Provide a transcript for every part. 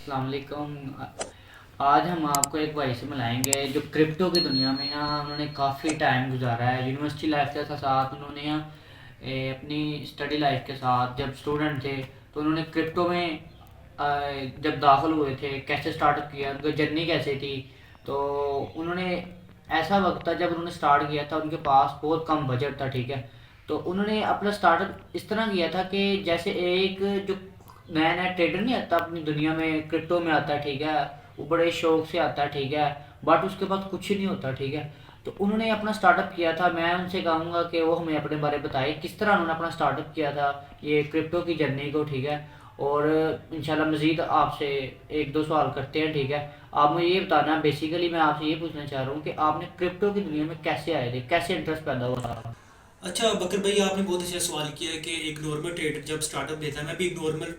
अस्सलाम वालेकुम। आज हम आपको एक भाई से मिलाएंगे जो क्रिप्टो की दुनिया में यहाँ उन्होंने काफ़ी टाइम गुजारा है। यूनिवर्सिटी लाइफ के साथ साथ उन्होंने यहाँ अपनी स्टडी लाइफ के साथ जब स्टूडेंट थे तो उन्होंने क्रिप्टो में जब दाखिल हुए थे कैसे स्टार्टअप किया, उनकी जर्नी कैसे थी। तो उन्होंने ऐसा वक्त था जब उन्होंने स्टार्ट किया था, उनके पास बहुत कम बजट था, ठीक है। तो उन्होंने अपना स्टार्टअप इस तरह किया था कि जैसे एक जो नया नया ट्रेडर नहीं आता अपनी दुनिया में, क्रिप्टो में आता है, ठीक है। वो बड़े शौक से आता है, ठीक है, बट उसके पास कुछ ही नहीं होता, ठीक है। तो उन्होंने अपना स्टार्टअप किया था। मैं उनसे कहूँगा कि वो हमें अपने बारे में बताए किस तरह उन्होंने अपना स्टार्टअप किया था, ये क्रिप्टो की जर्नी को, ठीक है। और इंशाल्लाह मज़ीद आपसे एक दो सवाल करते हैं, ठीक है। आप मुझे ये बताना, बेसिकली मैं आपसे ये पूछना चाह रहा हूँ कि आपने क्रिप्टो की दुनिया में कैसे आए थे, कैसे इंटरेस्ट पैदा हुआ था। अच्छा बकर भाई, आपने बहुत अच्छा सवाल किया है कि एक नॉर्मल ट्रेडर जब स्टार्टअप देता है। मैं भी एक नॉर्मल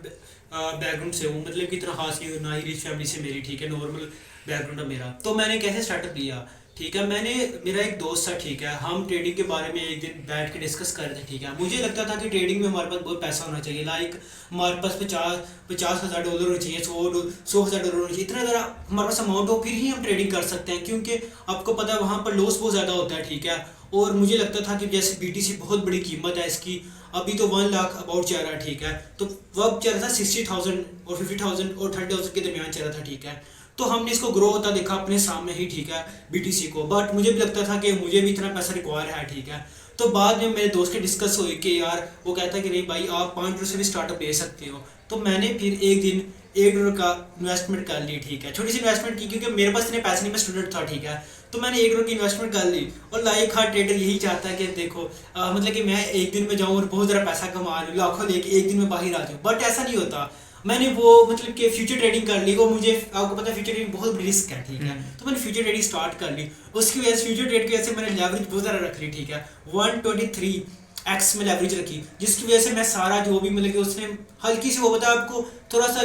बैकग्राउंड से हूँ, मतलब कि इतना खास नहीं, ना ही रिच फैमिली से मेरी, ठीक है, नॉर्मल बैकग्राउंड है मेरा। तो मैंने कैसे स्टार्टअप लिया, ठीक है। मैंने, मेरा एक दोस्त था, ठीक है, हम ट्रेडिंग के बारे में एक दिन बैठ के डिस्कस कर रहे थे, ठीक है। मुझे लगता था कि ट्रेडिंग में हमारे पास बहुत पैसा होना चाहिए, लाइक हमारे पास 50,000 डॉलर होना चाहिए, 100,000 डॉलर होना चाहिए, इतना ज़्यादा हमारे पास अमाउंट हो फिर ही हम ट्रेडिंग कर सकते हैं, क्योंकि आपको पता है वहाँ पर लॉस बहुत ज़्यादा होता है, ठीक है। और मुझे लगता था कि जैसे बीटीसी बहुत बड़ी कीमत है इसकी, अभी तो 1 लाख अबाउट चल रहा है, ठीक है। तो वक्त चल रहा था 60,000 और 50,000 और 30,000 के दरमियान चल रहा था, ठीक है। तो हमने इसको ग्रो होता देखा अपने सामने ही, ठीक है, बीटीसी को। बट मुझे भी लगता था कि मुझे भी इतना पैसा रिक्वायर है, ठीक है। तो बाद में मेरे दोस्त के डिस्कस हुई कि यार, वो कहता है कि नहीं भाई, आप 5 डॉलर से भी स्टार्टअप ले सकते हो। तो मैंने फिर एक दिन 1 डॉलर का इन्वेस्टमेंट कर ली, ठीक है, छोटी सी इन्वेस्टमेंट की, क्योंकि मेरे पास इतने पैसे नहीं, मैं स्टूडेंट था, ठीक है। तो मैंने 1 करोड़ की इन्वेस्टमेंट कर ली। और लाइक हर ट्रेडर यही चाहता है कि देखो, मतलब कि मैं एक दिन में जाऊँ और बहुत ज़्यादा पैसा कमा लूँ, लाखों लेके एक दिन में बाहर आ जाऊँ, बट ऐसा नहीं होता। मैंने वो मतलब कि फ्यूचर ट्रेडिंग कर ली। वो मुझे, आपको पता है फ्यूचर ट्रेडिंग बहुत बड़ी रिस्क है, ठीक है। हम्म। तो मैंने फ्यूचर ट्रेडिंग स्टार्ट कर ली। उसकी वजह से, फ्यूचर ट्रेड की वजह से मैंने लेवरेज बहुत ज़्यादा रख ली, ठीक है। 123x में लेवरेज रखी, जिसकी वजह से मैं सारा जो भी, मतलब कि उसने हल्की सी, वो पता है आपको, थोड़ा सा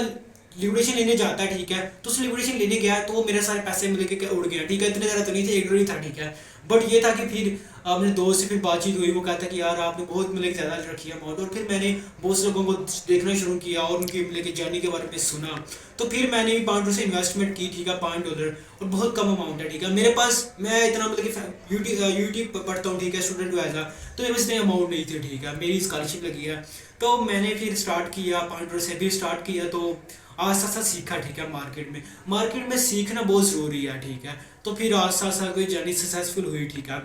लिक्विडेशन लेने जाता है, ठीक है। तो उस लिक्विडेशन लेने गया तो वो मेरे सारे पैसे मिल के उड़ गया, ठीक है। इतने ज़्यादा तो नहीं थे, 1 डॉलर ही था, ठीक है। बट ये था कि फिर अपने दोस्त से फिर बातचीत हुई, वो कहता कि यार आपने बहुत मतलब ज़्यादा रखी है अमाउंट। और फिर मैंने बहुत से लोगों को देखना शुरू किया और उनकी मतलब कि जर्नी के बारे में सुना। तो फिर मैंने भी 5 डॉलर से इन्वेस्टमेंट की, ठीक है, 5 डॉलर। और बहुत कम अमाउंट है, ठीक है। मेरे पास, मैं इतना मतलब कि यूट्यूब पढ़ता हूँ, ठीक है, स्टूडेंट वाइजा। तो मेरे पास इतने अमाउंट नहीं थे, ठीक है, मेरी स्कॉलरशिप लगी है। तो मैंने फिर स्टार्ट किया, 5 डॉलर से भी स्टार्ट किया। तो आस्ता आस्ता सीखा, ठीक है। मार्केट में सीखना बहुत ज़रूरी है, ठीक है। तो फिर आस्ता आस्ता कोई जर्नी सक्सेसफुल हुई, ठीक है।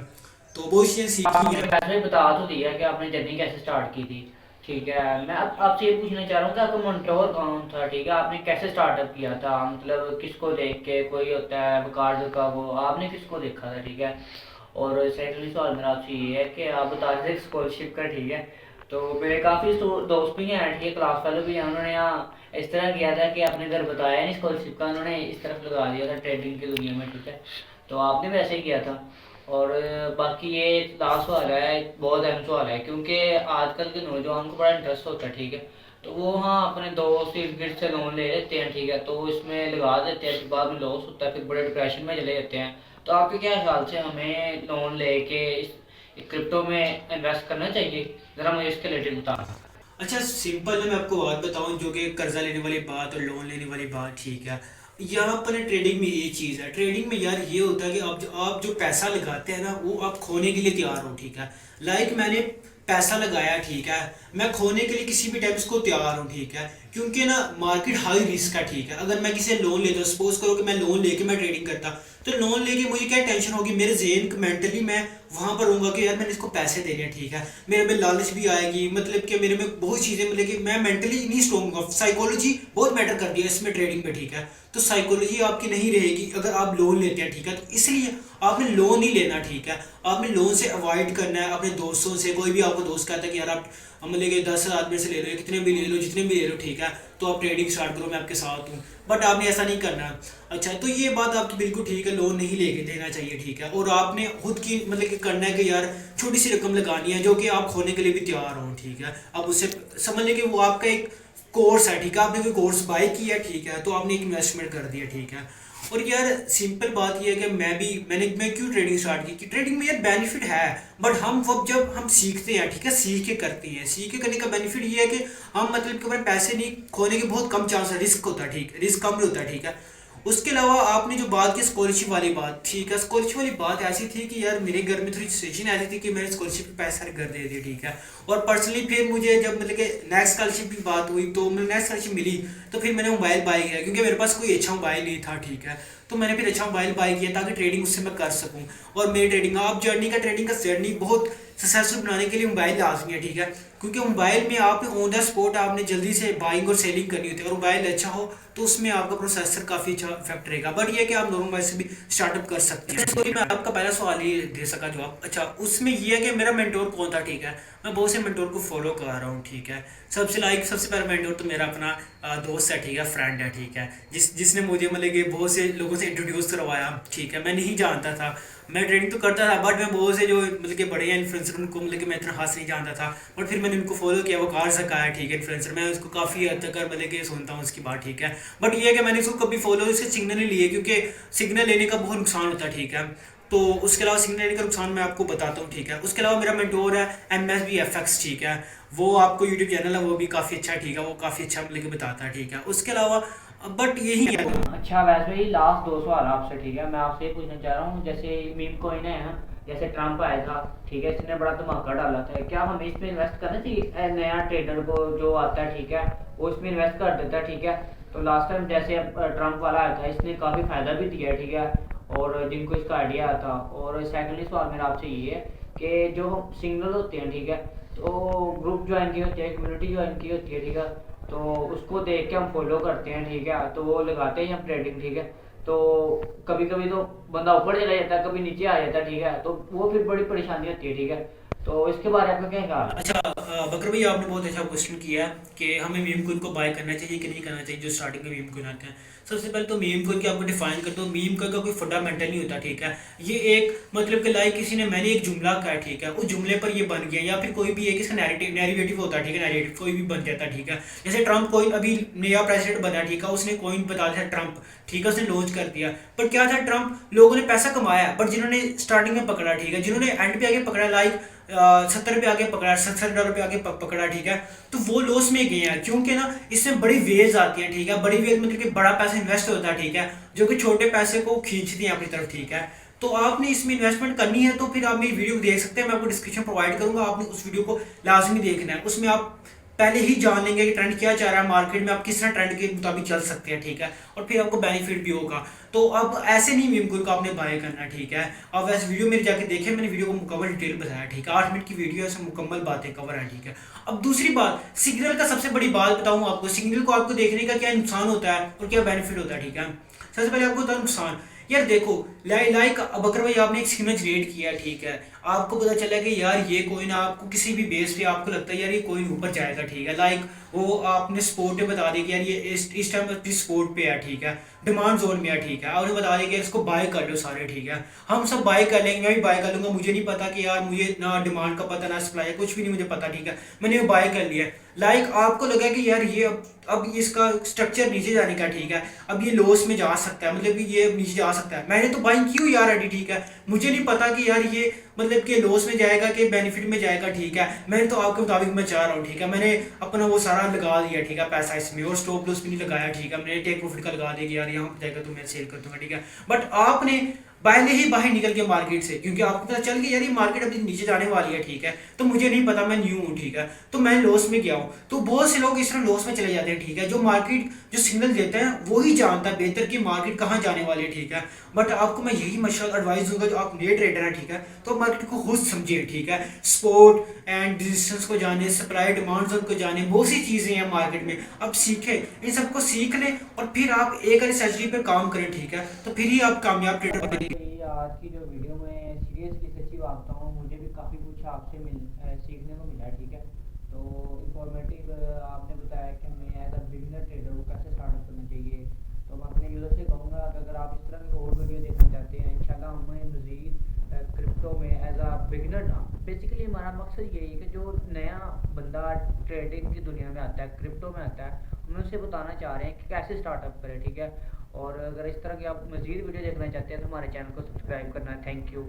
तो बहुत चीज़ें सीखी आपने हैं। वैसे ही बता तो दिया कि आपने जर्नी कैसे स्टार्ट की थी, ठीक है। मैं अब आपसे ये पूछना चाह रहा हूँ कि आपका मंटोर कौन था, ठीक है। आपने कैसे स्टार्टअप किया था, मतलब किसको देख के, कोई होता है वकार का, वो आपने किसको देखा था, ठीक है। और सेकंडली सवाल मेरा आपसे ये है कि आप बता रहे थे स्कॉलरशिप का, ठीक है। तो मेरे काफ़ी दोस्त भी हैं, ठीक है, क्लास फेलो भी हैं। उन्होंने यहाँ इस तरह किया था कि अपने घर बताया नहीं स्कॉलरशिप का, उन्होंने इस तरफ लगा दिया था ट्रेडिंग की दुनिया में, ठीक है। तो आपने वैसे ही किया था। और बाकी ये लास्ट सवाल है, बहुत अहम सवाल है, क्योंकि आजकल के नौजवान को बड़ा इंटरेस्ट होता है, ठीक है। तो वो हाँ अपने दोस्त इर्द गिर्द से लोन ले लेते हैं, ठीक है, तो इसमें लगा देते हैं, फिर बाद में लॉस होता है, फिर बड़े डिप्रेशन में चले जाते हैं। तो आपके क्या ख्याल से हमें लोन लेके इस क्रिप्टो में इन्वेस्ट करना चाहिए, ज़रा मुझे इसके रिलेटेड बताना। अच्छा सिंपल है, मैं आपको बात बताऊं, जो कि कर्जा लेने वाली बात और लोन लेने वाली बात, ठीक है। यहाँ पर ट्रेडिंग में ये चीज़ है, ट्रेडिंग में यार ये होता है कि आप जो पैसा लगाते हैं ना, वो आप खोने के लिए तैयार हो, ठीक है। लाइक मैंने पैसा लगाया, ठीक है, मैं खोने के लिए किसी भी टाइप इसको तैयार हूँ, ठीक है। क्योंकि ना मार्केट हाई रिस्क है, ठीक है। अगर मैं किसी से लोन लेता हूँ, सपोज करो कि मैं लोन लेके मैं ट्रेडिंग करता, तो लोन लेके मुझे क्या टेंशन होगी, मेरे जेहन मेंटली मैं वहां पर रहूंगा कि यार मैंने इसको पैसे देने हैं, ठीक है। मेरे में लालच भी आएगी, मतलब कि मेरे में बहुत चीज़ें, मतलब कि मैं मेंटली नहीं स्ट्रॉन्ग हूँ। साइकोलॉजी बहुत मैटर करती है इसमें, ट्रेडिंग में, ठीक है। तो साइकोलॉजी आपकी नहीं रहेगी अगर आप लोन लेते हैं, ठीक है। तो इसलिए आपने लोन नहीं लेना, ठीक है। आपने लोन से अवॉइड करना है। अपने दोस्तों से, कोई भी आपको दोस्त कहता है कि यार आप मतलब कि 10,000 मेरे से ले लो, कितने भी ले लो, जितने भी ले लो, ठीक है, तो आप ट्रेडिंग स्टार्ट करो, मैं आपके साथ हूँ। बट आपने ऐसा नहीं करना। अच्छा, तो ये बात आपकी बिल्कुल ठीक है, लोन नहीं लेके देना चाहिए, ठीक है। और आपने खुद की मतलब कि करना है कि यार छोटी सी रकम लगानी है, जो कि आप खोने के लिए भी तैयार हो, ठीक है। अब उससे समझ लें कि वो आपका एक कोर्स है, ठीक है, आपने कोई कोर्स बाय किया, ठीक है, तो आपने एक इन्वेस्टमेंट कर दिया, ठीक है। और यार सिंपल बात ये है कि मैं क्यों ट्रेडिंग स्टार्ट की कि ट्रेडिंग में यार बेनिफिट है, बट हम वो जब हम सीखते हैं, ठीक है, सीख के करते हैं, सीख के करने का बेनिफिट ये है कि हम मतलब कि हमारे पैसे नहीं खोने के बहुत कम चांस है, रिस्क होता है, ठीक, रिस्क कम होता है, ठीक है। उसके अलावा आपने जो बात की स्कॉलरशिप वाली बात, ठीक है, स्कॉलरशिप वाली बात ऐसी थी कि यार मेरे घर में थोड़ी सिचुएशन ऐसी थी कि मैंने स्कॉलरशिप के पैसे सारे घर दे दिए, ठीक है। और पर्सनली फिर मुझे जब मतलब कि नेक्स्ट स्कॉलरशिप की बात हुई तो मुझे नेक्स्ट स्कॉलरशिप मिली, तो फिर मैंने मोबाइल बाय किया क्योंकि मेरे पास कोई अच्छा मोबाइल नहीं था, ठीक है। तो मैंने फिर अच्छा मोबाइल बाय किया ताकि ट्रेडिंग उससे मैं कर सकूं। और मेरी ट्रेडिंग का जर्नी बहुत सक्सेसफुल बनाने के लिए मोबाइल लाजमी है, ठीक है, क्योंकि मोबाइल में आप ऑन द स्पॉट आपने जल्दी से बाइंग और सेलिंग करनी होती है, और मोबाइल अच्छा हो तो उसमें आपका प्रोसेसर काफ़ी अच्छा इफेक्ट रहेगा। बट ये कि आप नॉर्मल मोबाइल से भी स्टार्टअप कर सकते हैं। तो मैं आपका पहला सवाल ये दे सका जवाब, अच्छा उसमें ये है कि मेरा मेंटोर कौन था, ठीक है, मैं बहुत से मेंटोर को फॉलो कर रहा हूँ, ठीक है। सबसे पहला मेंटोर तो मेरा अपना दोस्त है, ठीक है, फ्रेंड है, ठीक है, जिसने मुझे मतलब कि बहुत से लोगों से इंट्रोड्यूस करवाया, ठीक है। मैं नहीं जानता था, मैं ट्रेडिंग तो करता था, बट मैं बहुत से जो मतलब कि बड़े हैं इन्फ्लुएंसर उनको मतलब कि मैं इतना खास नहीं जानता था, बट फिर मैंने उनको फॉलो किया। वो कार सका है, ठीक है, इन्फ्लुएंसर, मैं उसको काफ़ी हद तक मतलब कि सुनता हूँ उसकी बात, ठीक है। बट ये है कि मैंने उसको कभी फॉलो उसके सिग्नल नहीं लिए, क्योंकि सिग्नल लेने का बहुत नुकसान होता है, ठीक है। तो उसके अलावा सिग्नल लेने का नुकसान मैं आपको बताता हूँ, ठीक है। उसके अलावा मेरा मेंटोर है MSBFX, ठीक है, वो आपको यूट्यूब चैनल है, वो भी काफ़ी अच्छा, ठीक है, वो काफ़ी अच्छा मतलब कि बताता है, ठीक है। उसके अलावा बट यही है। अच्छा वैसे ही लास्ट दो सवाल आपसे, ठीक है, मैं आपसे ये पूछना चाह रहा हूँ, जैसे मीम कॉइन है ना, जैसे ट्रम्प आया था, ठीक है, इसने बड़ा धमाका डाला था, क्या हमें इसमें इन्वेस्ट करना चाहिए? नया ट्रेडर को जो आता है, ठीक है, वो इसमें इन्वेस्ट कर देता है, ठीक है। तो लास्ट टाइम जैसे ट्रम्प वाला आया था, इसने काफ़ी फ़ायदा भी दिया है, ठीक है, और जिनको इसका आइडिया आया था। और सेकेंडली सवाल मेरा आपसे ये है कि जो सिंगल होते हैं, ठीक है, तो ग्रुप ज्वाइन की होती है, कम्युनिटी ज्वाइन की होती है, ठीक है, तो उसको देख के हम फॉलो करते हैं, ठीक है, तो वो लगाते हैं हम ट्रेडिंग, ठीक है। तो कभी कभी तो बंदा ऊपर चला जाता है, कभी नीचे आ जाता है, ठीक है, तो वो फिर बड़ी परेशानी होती है, ठीक है। तो इसके बारे में आपका क्या ख्याल है? अच्छा बकर भाई, आपने बहुत अच्छा क्वेश्चन किया कि हमें मीम कोइन को बाय करना चाहिए कि नहीं करना चाहिए, जो स्टार्टिंग में मीम कोइन आते हैं। सबसे पहले तो मीम कोइन की आपको डिफाइन कर दो। मीम कोइन का कोई फंडामेंटल नहीं होता, ठीक है। ये एक मतलब कि लाइक किसी ने, मैंने एक जुमला कहा, ठीक है, उस जुमले पर ये बन गया, या फिर कोई भी एक इसका नैरेटिव होता है, ठीक है, नैरेटिव कोई भी बन जाता है, ठीक है। जैसे ट्रम्प कोइन अभी नया प्रेसिडेंट बना, ठीक है, उसने कोइन बता दिया ट्रम्प, ठीक है, उसने लॉन्च कर दिया। पर क्या था, ट्रम्प लोगों ने पैसा कमाया, बट जिन्होंने स्टार्टिंग में पकड़ा, ठीक है, जिन्होंने एंड पे आगे पकड़ा, लाइक 70 पे आगे पकड़ा, $70 पे आगे पकड़ा, ठीक है, तो वो लॉस में गए हैं, क्योंकि ना इसमें बड़ी वेव्स आती हैं, ठीक है, बड़ी वेव मतलब कि बड़ा पैसा इन्वेस्ट होता है, ठीक है, जो कि छोटे पैसे को खींचती हैं अपनी तरफ, ठीक है। तो आपने इसमें इन्वेस्टमेंट करनी है तो फिर आप मेरी वीडियो देख सकते हैं, मैं आपको डिस्क्रिप्शन प्रोवाइड करूंगा, आपने उस वीडियो को लाजमी देखना है। उसमें आप पहले ही जान लेंगे कि ट्रेंड क्या चाह रहा है मार्केट में, आप किस तरह ट्रेंड के मुताबिक चल सकते हैं, ठीक है, और फिर आपको बेनिफिट भी होगा। तो अब ऐसे नहीं मीम कोइन को आपने बाय करना, ठीक है। अब वैसे वीडियो मेरे जाके देखें, मैंने वीडियो को मुकम्मल डिटेल बताया, ठीक है, 8 मिनट की वीडियो है, उसमें मुकम्मल बातें कवर है, ठीक है। अब दूसरी बात, सिग्नल का सबसे बड़ी बात बताऊँ आपको, सिग्नल को आपको देखने का क्या नुकसान होता है और क्या बेनिफिट होता है, ठीक है। सबसे पहले आपको होता है नुकसान। यार देखो, लाइक बकर भाई, आपने एक सिग्नल क्रिएट किया, ठीक है, आपको पता चला कि यार ये कोइन आपको किसी भी बेस पे आपको लगता है यार ये कोइन ऊपर जाएगा, ठीक है, लाइक वो आपने स्पोर्ट पे बता दिया कि यार ये इस टाइम पर स्पोर्ट पे है, ठीक है, डिमांड जोन में है, ठीक है, आपने बता दिया कि इसको बाय कर लो सारे, ठीक है, हम सब बाय कर लेंगे, मैं भी बाय कर लूंगा, मुझे नहीं पता कि यार मुझे ना डिमांड का पता ना सप्लाई, कुछ भी नहीं मुझे पता, ठीक है, मैंने बाय कर लिया। लाइक आपको लगा कि यार ये अब इसका स्ट्रक्चर नीचे जाने का, ठीक है, अब ये लॉस में जा सकता है, मतलब कि ये नीचे जा सकता है, मैंने तो बाइंग की यार अभी, ठीक है, मुझे नहीं पता कि यार ये मतलब कि लॉस में जाएगा कि बेनिफिट में जाएगा, ठीक है, मैंने तो आपके मुताबिक मैं चाह रहा हूँ, ठीक है, मैंने अपना वो सारा लगा दिया, ठीक है, पैसा इसमें, और स्टॉप लॉस भी नहीं लगाया, ठीक है, मैंने टेक प्रॉफिट का लगा दिया कि यार यहाँ पर जाएगा तो मैं सेल कर दूंगा, ठीक है। बट आपने पहले ही बाहर निकल के मार्केट से, क्योंकि आपको पता चल गया यार ये मार्केट अभी नीचे जाने वाली है, ठीक है, तो मुझे नहीं पता, मैं न्यू हूँ, ठीक है, तो मैं लॉस में गया हूँ। तो बहुत से लोग इस तरह लॉस में चले जाते हैं, ठीक है, जो मार्केट जो सिग्नल देते हैं वही जानता है बेहतर कि मार्केट कहाँ जाने वाली है, ठीक है। बट आपको मैं यही मशवरा एडवाइस दूंगा, जो आप नए ट्रेडर हैं, ठीक है, तो मार्केट को खुद समझिए, ठीक है, सपोर्ट एंड रेजिस्टेंस को जाने, सप्लाई डिमांड जोन को जाने, बहुत सी चीजें हैं मार्केट में, अब सीखें, इन सबको सीख लें और फिर आप एक स्ट्रेटजी पर काम करें, ठीक है, तो फिर ही आप कामयाब ट्रेडर बनेंगे। आज की जो वीडियो में सीरियसली सच्ची बात बताऊँ, मुझे भी काफ़ी कुछ आपसे सीखने को मिला, ठीक है। तो इंफॉर्मेटिव आपने बताया कि हमें एज अ बिगिनर ट्रेडर को कैसे स्टार्टअप करना चाहिए। तो मैं अपने यूज़र से कहूँगा कि अगर आप इस तरह की और वीडियो देखना चाहते हैं, इंशाल्लाह हमें मज़ीद क्रिप्टो में एज अ बिगिनर, बेसिकली हमारा मकसद यही है कि जो नया बंदा ट्रेडिंग की दुनिया में आता है, क्रिप्टो में आता है, हम उसे बताना चाह रहे हैं कि कैसे स्टार्टअप करें, ठीक है। और अगर इस तरह की आप मज़ीद वीडियो देखना चाहते हैं तो हमारे चैनल को सब्सक्राइब करना है। Thank you.